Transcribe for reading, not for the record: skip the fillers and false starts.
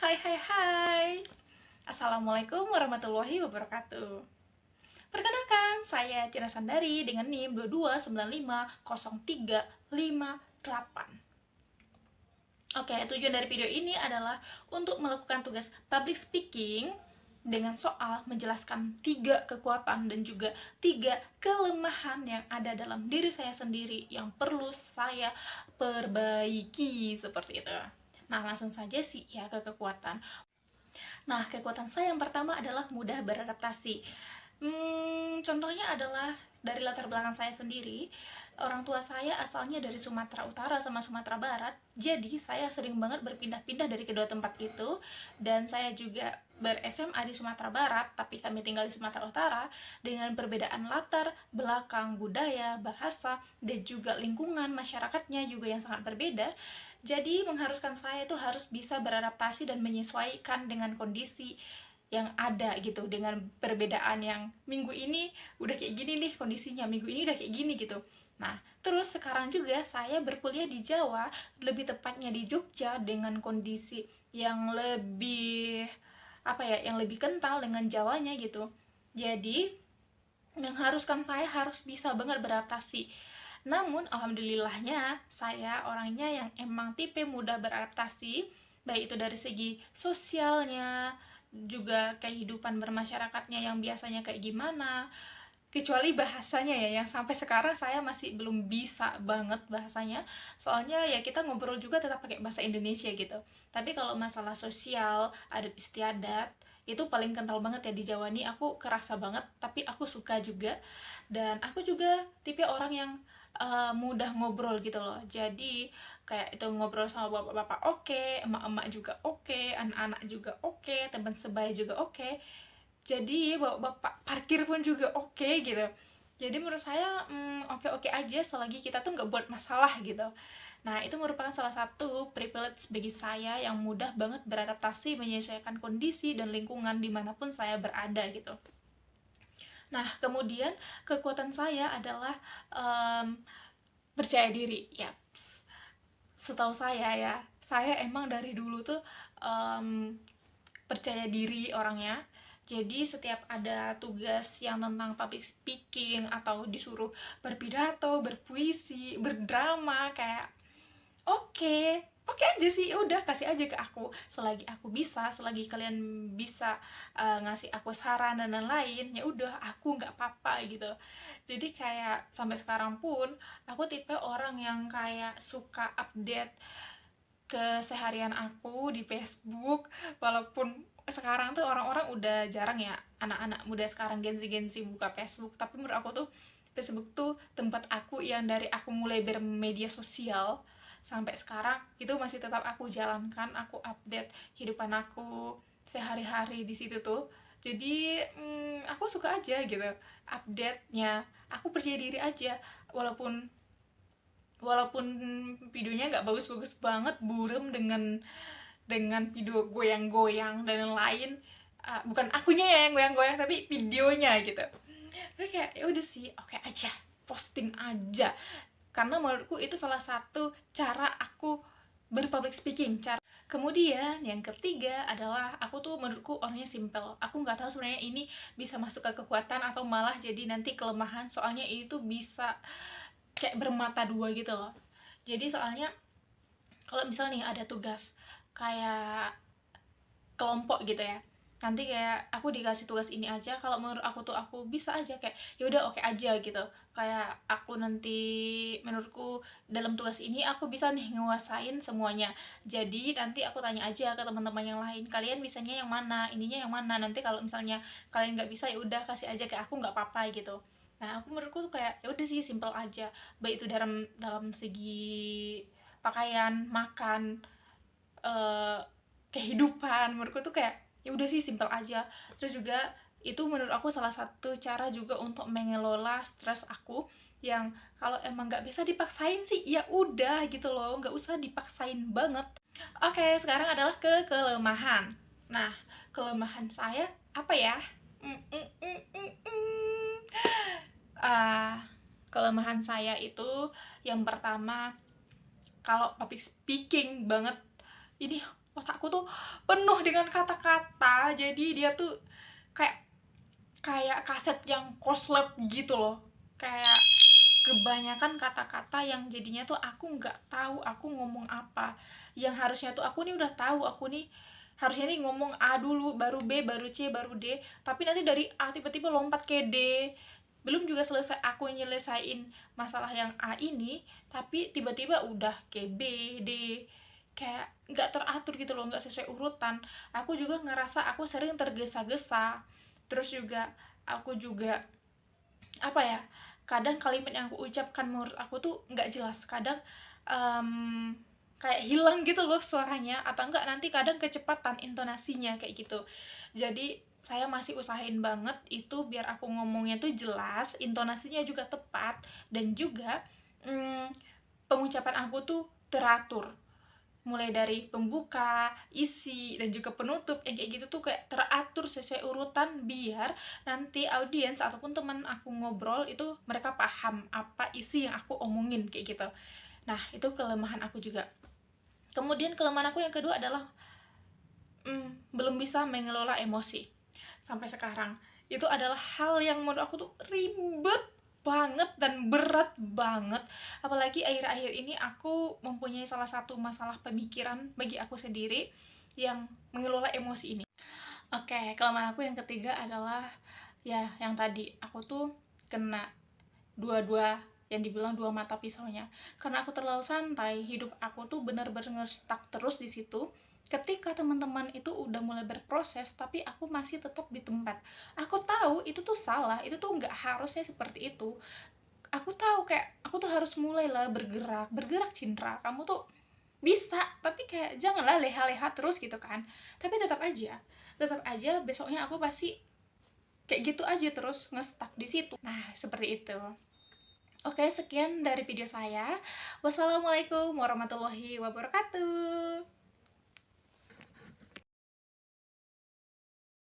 Hai hai hai. Assalamualaikum warahmatullahi wabarakatuh. Perkenalkan, saya Cina Sandari dengan NIM 22950358. Oke, tujuan dari video ini adalah untuk melakukan tugas public speaking dengan soal menjelaskan 3 kekuatan dan juga 3 kelemahan yang ada dalam diri saya sendiri yang perlu saya perbaiki seperti itu. Nah, langsung saja sih ya ke kekuatan. Nah, kekuatan saya yang pertama adalah mudah beradaptasi. Contohnya adalah dari latar belakang saya sendiri. Orang tua saya asalnya dari Sumatera Utara sama Sumatera Barat. Jadi, saya sering banget berpindah-pindah dari kedua tempat itu. Dan saya juga ber-SMA di Sumatera Barat, tapi kami tinggal di Sumatera Utara dengan perbedaan latar belakang budaya, bahasa, dan juga lingkungan masyarakatnya juga yang sangat berbeda. Jadi mengharuskan saya itu harus bisa beradaptasi dan menyesuaikan dengan kondisi yang ada gitu, dengan perbedaan yang minggu ini udah kayak gini nih kondisinya, minggu ini udah kayak gini gitu. Nah, terus sekarang juga saya berkuliah di Jawa, lebih tepatnya di Jogja dengan kondisi yang lebih apa ya, yang lebih kental dengan Jawanya gitu. Jadi mengharuskan saya harus bisa banget beradaptasi. Namun alhamdulillahnya saya orangnya yang emang tipe mudah beradaptasi, baik itu dari segi sosialnya, juga kehidupan bermasyarakatnya yang biasanya kayak gimana. Kecuali bahasanya ya, yang sampai sekarang saya masih belum bisa banget bahasanya. Soalnya ya kita ngobrol juga tetap pakai bahasa Indonesia gitu. Tapi kalau masalah sosial, adat istiadat, itu paling kental banget ya di Jawa nih. Aku kerasa banget, tapi aku suka juga. Dan aku juga tipe orang yang mudah ngobrol gitu loh. Jadi kayak itu ngobrol sama bapak-bapak oke, emak-emak juga oke, anak-anak juga oke, teman sebaya juga oke. Jadi bapak parkir pun juga oke gitu. Jadi menurut saya oke-oke aja selagi kita tuh nggak buat masalah gitu. Nah, itu merupakan salah satu privilege bagi saya yang mudah banget beradaptasi menyesuaikan kondisi dan lingkungan dimanapun saya berada gitu. Nah, kemudian kekuatan saya adalah um, percaya diri. Ya, setahu saya emang dari dulu tuh um, percaya diri orangnya. Jadi setiap ada tugas yang tentang public speaking atau disuruh berpidato, berpuisi, berdrama, kayak oke, oke aja sih, ya udah kasih aja ke aku. Selagi aku bisa, selagi kalian bisa ngasih aku saran dan lain-lain, ya udah aku nggak apa-apa gitu. Jadi kayak sampai sekarang pun aku tipe orang yang kayak suka update keseharian aku di Facebook, walaupun sekarang tuh orang-orang udah jarang ya, anak-anak muda sekarang Gen Z buka Facebook, tapi menurut aku tuh Facebook tuh tempat aku yang dari aku mulai bermedia sosial sampai sekarang itu masih tetap aku jalankan, aku update kehidupan aku sehari-hari di situ tuh. Jadi aku suka aja gitu update-nya, aku percaya diri aja, walaupun walaupun videonya nggak bagus-bagus banget, buram dengan video goyang-goyang dan lain-lain. Bukan akunya ya yang goyang-goyang, tapi videonya gitu. Tapi kayak ya udah sih, oke aja, posting aja, karena menurutku itu salah satu cara aku berpublic speaking. Kemudian yang ketiga adalah aku tuh menurutku orangnya simple. Aku nggak tahu sebenarnya ini bisa masuk ke kekuatan atau malah jadi nanti kelemahan, soalnya itu bisa kayak bermata dua gitu loh. Jadi soalnya kalau misalnya nih ada tugas kayak kelompok gitu ya, nanti kayak aku dikasih tugas ini aja, kalau menurut aku tuh aku bisa aja kayak ya udah oke aja gitu. Kayak aku nanti menurutku dalam tugas ini aku bisa nih nguasain semuanya, jadi nanti aku tanya aja ke teman-teman yang lain, kalian bisanya yang mana, ininya yang mana, nanti kalau misalnya kalian nggak bisa ya udah kasih aja ke aku, nggak apa-apa gitu. Nah, aku menurutku tuh kayak ya udah sih, simple aja, baik itu dalam dalam segi pakaian, makan, eh, kehidupan. Menurutku tuh kayak ya udah sih, simple aja. Terus juga itu menurut aku salah satu cara juga untuk mengelola stres aku, yang kalau emang nggak bisa dipaksain sih ya udah gitu loh, nggak usah dipaksain banget. Oke, sekarang adalah ke kelemahan. Nah, kelemahan saya apa ya? Mm, mm, mm, mm, mm. Ah, kelemahan saya itu yang pertama, kalau public speaking banget, ini otakku tuh penuh dengan kata-kata, jadi dia tuh kayak kayak kaset yang koslep gitu loh, kayak kebanyakan kata-kata yang jadinya tuh aku nggak tahu aku ngomong apa, yang harusnya tuh aku nih udah tahu, aku nih harusnya nih ngomong A dulu, baru B, baru C, baru D, tapi nanti dari A tiba-tiba lompat ke D. Belum juga selesai aku nyelesain masalah yang A ini, tapi tiba-tiba udah ke B, D, kayak nggak teratur gitu loh, nggak sesuai urutan. Aku juga ngerasa aku sering tergesa-gesa, terus juga aku juga apa ya, kadang kalimat yang aku ucapkan menurut aku tuh nggak jelas, kadang kayak hilang gitu loh suaranya, atau enggak nanti kadang kecepatan intonasinya kayak gitu. Jadi saya masih usahain banget itu biar aku ngomongnya tuh jelas, intonasinya juga tepat, dan juga pengucapan aku tuh teratur, mulai dari pembuka, isi, dan juga penutup yang kayak gitu tuh kayak teratur sesuai urutan, biar nanti audiens ataupun teman aku ngobrol itu mereka paham apa isi yang aku omongin kayak gitu. Nah, itu kelemahan aku juga. Kemudian kelemahan aku yang kedua adalah belum bisa mengelola emosi. Sampai sekarang itu adalah hal yang menurut aku tuh ribet banget dan berat banget, apalagi akhir-akhir ini aku mempunyai salah satu masalah pemikiran bagi aku sendiri yang mengelola emosi ini. Oke, kelemahan aku yang ketiga adalah ya yang tadi, aku tuh kena dua-dua, yang dibilang dua mata pisaunya, karena aku terlalu santai, hidup aku tuh bener-bener stuck terus di situ. Ketika teman-teman itu udah mulai berproses tapi aku masih tetap di tempat, aku tahu itu tuh salah, itu tuh nggak harusnya seperti itu. Aku tahu kayak aku tuh harus mulailah bergerak, bergerak Cindra, kamu tuh bisa, tapi kayak janganlah leha-leha terus gitu kan. Tapi tetap aja besoknya aku pasti kayak gitu aja terus nge-stuck di situ. Nah, seperti itu. Oke, sekian dari video saya. Wassalamualaikum warahmatullahi wabarakatuh.